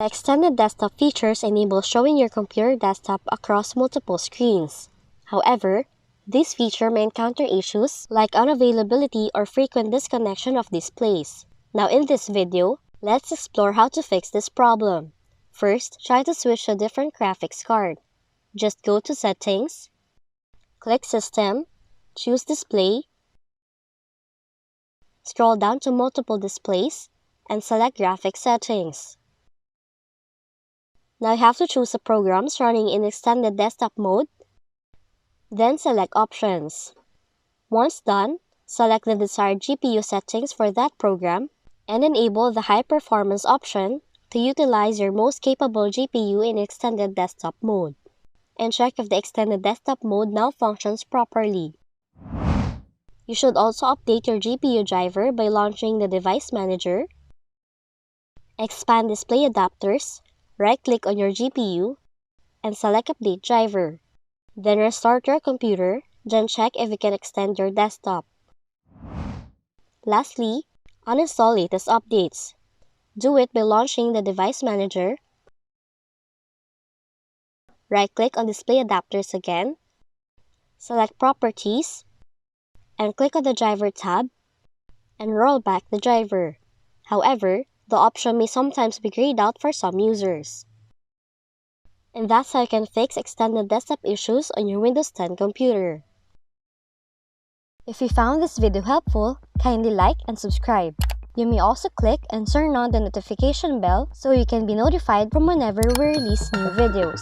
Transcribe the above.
The extended desktop features enable showing your computer desktop across multiple screens. However, this feature may encounter issues like unavailability or frequent disconnection of displays. Now in this video, let's explore how to fix this problem. First, try to switch to a different graphics card. Just go to Settings, click System, choose Display, scroll down to Multiple Displays, and select Graphics Settings. Now you have to choose the programs running in extended desktop mode, then select Options. Once done, select the desired GPU settings for that program and enable the High Performance option to utilize your most capable GPU in extended desktop mode. And check if the extended desktop mode now functions properly. You should also update your GPU driver by launching the Device Manager, expand Display Adapters, right-click on your GPU, and select Update Driver. Then restart your computer, then check if you can extend your desktop. Lastly, uninstall latest updates. Do it by launching the Device Manager, right-click on Display Adapters again, select Properties, and click on the Driver tab, and roll back the driver. However, the option may sometimes be grayed out for some users. And that's how you can fix extended desktop issues on your Windows 10 computer. If you found this video helpful, kindly like and subscribe. You may also click and turn on the notification bell so you can be notified from whenever we release new videos.